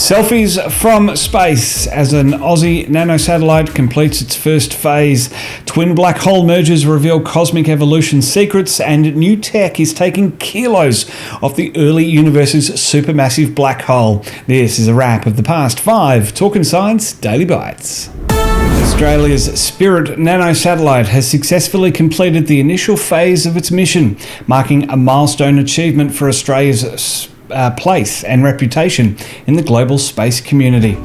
Selfies from space as an Aussie nanosatellite completes its first phase. Twin black hole mergers reveal cosmic evolution secrets, and new tech is taking kilos off the early universe's supermassive black hole. This is a wrap of the past 5 Talkin Science Daily Bites. Australia's Spirit nanosatellite has successfully completed the initial phase of its mission, marking a milestone achievement for Australia's place and reputation in the global space community.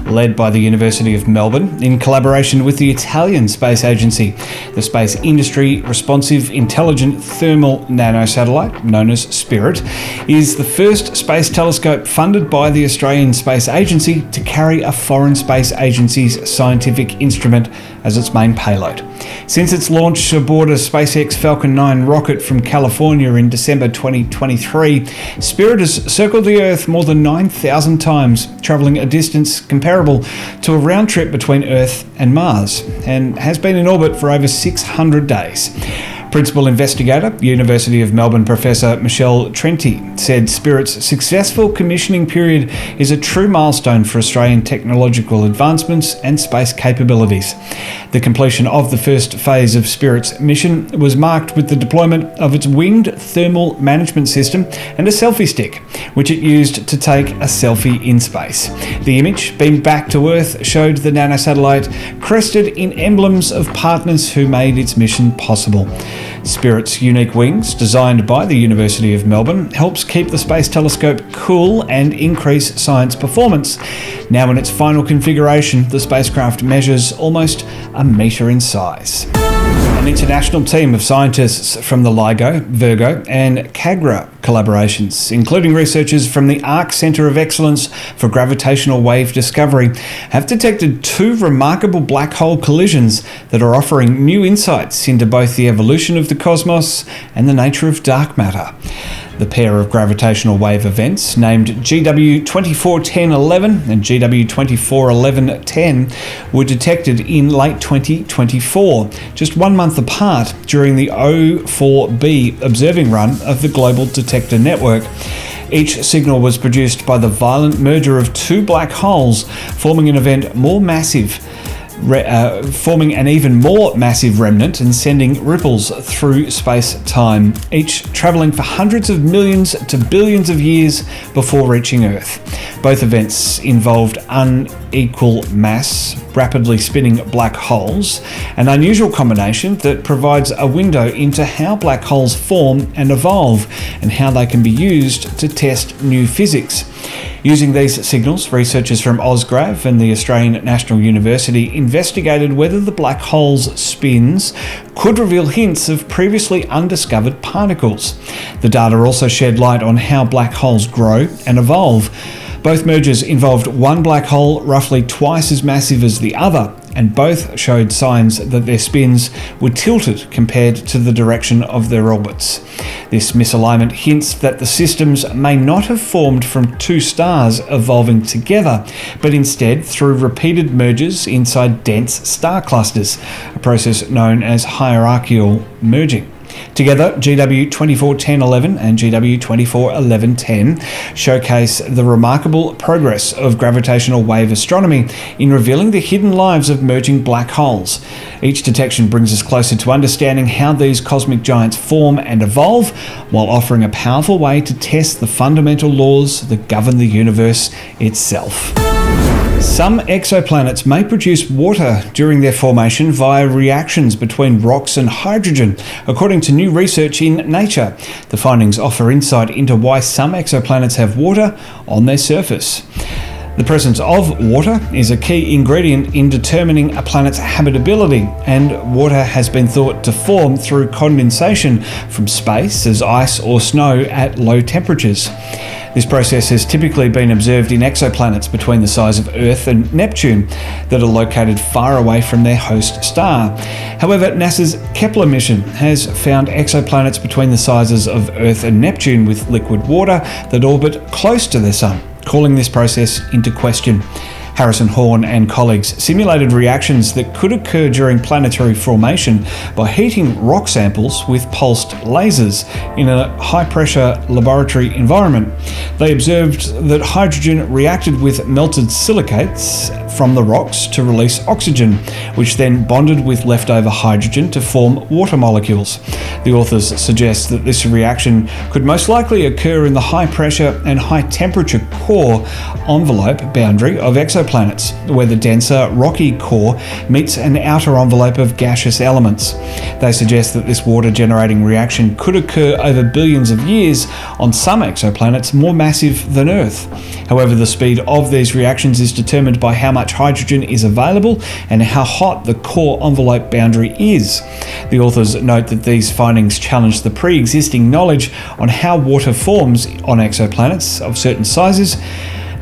Led by the University of Melbourne in collaboration with the Italian Space Agency, the Space Industry Responsive Intelligent Thermal Nanosatellite, known as Spirit, is the first space telescope funded by the Australian Space Agency to carry a foreign space agency's scientific instrument as its main payload. Since its launch aboard a SpaceX Falcon 9 rocket from California in December 2023, Spirit has circled the Earth more than 9,000 times, travelling a distance comparable to a round trip between Earth and Mars, and has been in orbit for over 600 days. Principal investigator, University of Melbourne Professor Michelle Trenti, said Spirit's successful commissioning period is a true milestone for Australian technological advancements and space capabilities. The completion of the first phase of Spirit's mission was marked with the deployment of its winged thermal management system and a selfie stick, which it used to take a selfie in space. The image, beamed back to Earth, showed the nanosatellite crested in emblems of partners who made its mission possible. Spirit's unique wings, designed by the University of Melbourne, helps keep the Space Telescope cool and increase science performance. Now in its final configuration, the spacecraft measures almost a metre in size. An international team of scientists from the LIGO, Virgo and CAGRA collaborations, including researchers from the ARC Centre of Excellence for Gravitational Wave Discovery, have detected 2 remarkable black hole collisions that are offering new insights into both the evolution of the cosmos and the nature of dark matter. The pair of gravitational wave events, named GW241011 and GW241110, were detected in late 2024, just 1 month apart during the O4b observing run of the Global Detector Network. Each signal was produced by the violent merger of 2 black holes, forming an even more massive remnant and sending ripples through space-time, each travelling for hundreds of millions to billions of years before reaching Earth. Both events involved unequal mass, rapidly spinning black holes, an unusual combination that provides a window into how black holes form and evolve and how they can be used to test new physics. Using these signals, researchers from Ausgrav and the Australian National University investigated whether the black hole's spins could reveal hints of previously undiscovered particles. The data also shed light on how black holes grow and evolve. Both mergers involved one black hole roughly twice as massive as the other, and both showed signs that their spins were tilted compared to the direction of their orbits. This misalignment hints that the systems may not have formed from 2 stars evolving together, but instead through repeated mergers inside dense star clusters, a process known as hierarchical merging. Together, GW241011 and GW241110 showcase the remarkable progress of gravitational wave astronomy in revealing the hidden lives of merging black holes. Each detection brings us closer to understanding how these cosmic giants form and evolve, while offering a powerful way to test the fundamental laws that govern the universe itself. Some exoplanets may produce water during their formation via reactions between rocks and hydrogen, according to new research in Nature. The findings offer insight into why some exoplanets have water on their surface. The presence of water is a key ingredient in determining a planet's habitability, and water has been thought to form through condensation from space as ice or snow at low temperatures. This process has typically been observed in exoplanets between the size of Earth and Neptune that are located far away from their host star. However, NASA's Kepler mission has found exoplanets between the sizes of Earth and Neptune with liquid water that orbit close to their Sun, calling this process into question. Harrison Horn and colleagues simulated reactions that could occur during planetary formation by heating rock samples with pulsed lasers in a high-pressure laboratory environment. They observed that hydrogen reacted with melted silicates from the rocks to release oxygen, which then bonded with leftover hydrogen to form water molecules. The authors suggest that this reaction could most likely occur in the high-pressure and high-temperature core envelope boundary of exoplanets, where the denser, rocky core meets an outer envelope of gaseous elements. They suggest that this water-generating reaction could occur over billions of years on some exoplanets more massive than Earth. However, the speed of these reactions is determined by how much hydrogen is available and how hot the core envelope boundary is. The authors note that these findings challenge the pre-existing knowledge on how water forms on exoplanets of certain sizes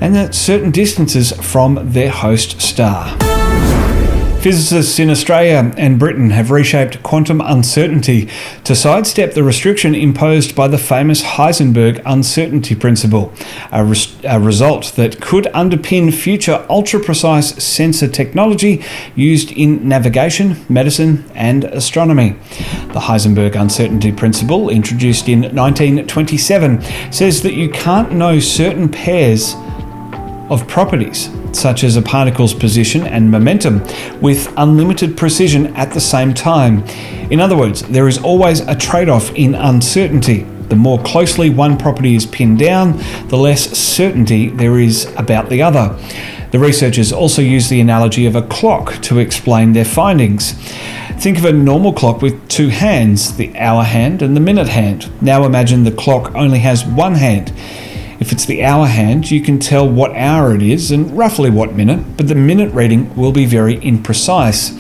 and at certain distances from their host star. Physicists in Australia and Britain have reshaped quantum uncertainty to sidestep the restriction imposed by the famous Heisenberg uncertainty principle, a result that could underpin future ultra-precise sensor technology used in navigation, medicine, and astronomy. The Heisenberg uncertainty principle, introduced in 1927, says that you can't know certain pairs of properties, such as a particle's position and momentum, with unlimited precision at the same time. In other words, there is always a trade-off in uncertainty. The more closely one property is pinned down, the less certainty there is about the other. The researchers also use the analogy of a clock to explain their findings. Think of a normal clock with two hands, the hour hand and the minute hand. Now imagine the clock only has one hand. If it's the hour hand, you can tell what hour it is and roughly what minute, but the minute reading will be very imprecise.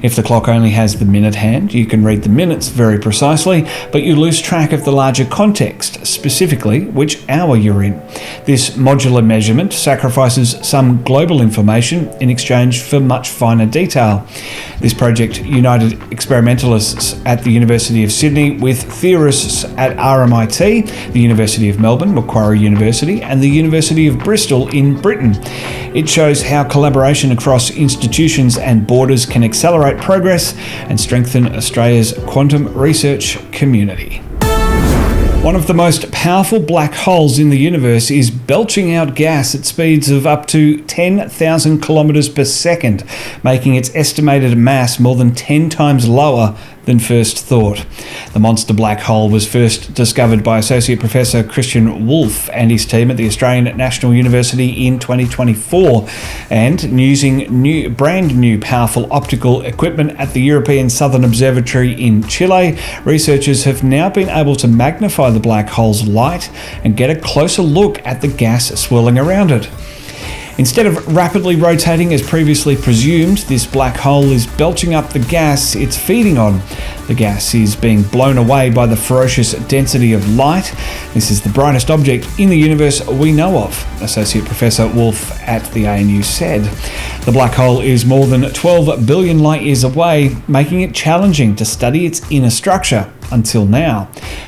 If the clock only has the minute hand, you can read the minutes very precisely, but you lose track of the larger context, specifically which hour you're in. This modular measurement sacrifices some global information in exchange for much finer detail. This project united experimentalists at the University of Sydney with theorists at RMIT, the University of Melbourne, Macquarie University, and the University of Bristol in Britain. It shows how collaboration across institutions and borders can accelerate progress and strengthen Australia's quantum research community. One of the most powerful black holes in the universe is belching out gas at speeds of up to 10,000 kilometers per second, making its estimated mass more than 10 times lower than first thought. The monster black hole was first discovered by Associate Professor Christian Wolff and his team at the Australian National University in 2024, and using brand new powerful optical equipment at the European Southern Observatory in Chile, researchers have now been able to magnify the black hole's light and get a closer look at the gas swirling around it. Instead of rapidly rotating as previously presumed, this black hole is belching up the gas it's feeding on. The gas is being blown away by the ferocious density of light. This is the brightest object in the universe we know of, Associate Professor Wolff at the ANU said. The black hole is more than 12 billion light years away, making it challenging to study its inner structure until now.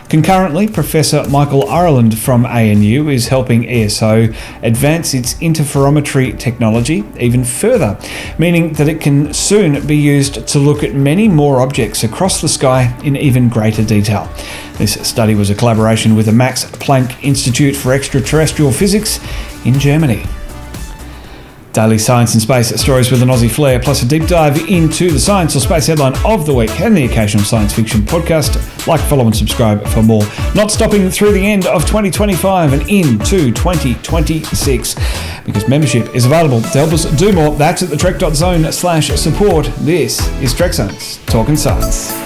Concurrently, Professor Michael Ireland from ANU is helping ESO advance its interferometry technology even further, meaning that it can soon be used to look at many more objects across the sky in even greater detail. This study was a collaboration with the Max Planck Institute for Extraterrestrial Physics in Germany. Daily science and space stories with an Aussie flair, plus a deep dive into the science or space headline of the week and the occasional science fiction podcast. Like, follow and subscribe for more. Not stopping through the end of 2025 and into 2026, because membership is available to help us do more. That's at thetrek.zone/support. This is Trekzone's Talkin Science.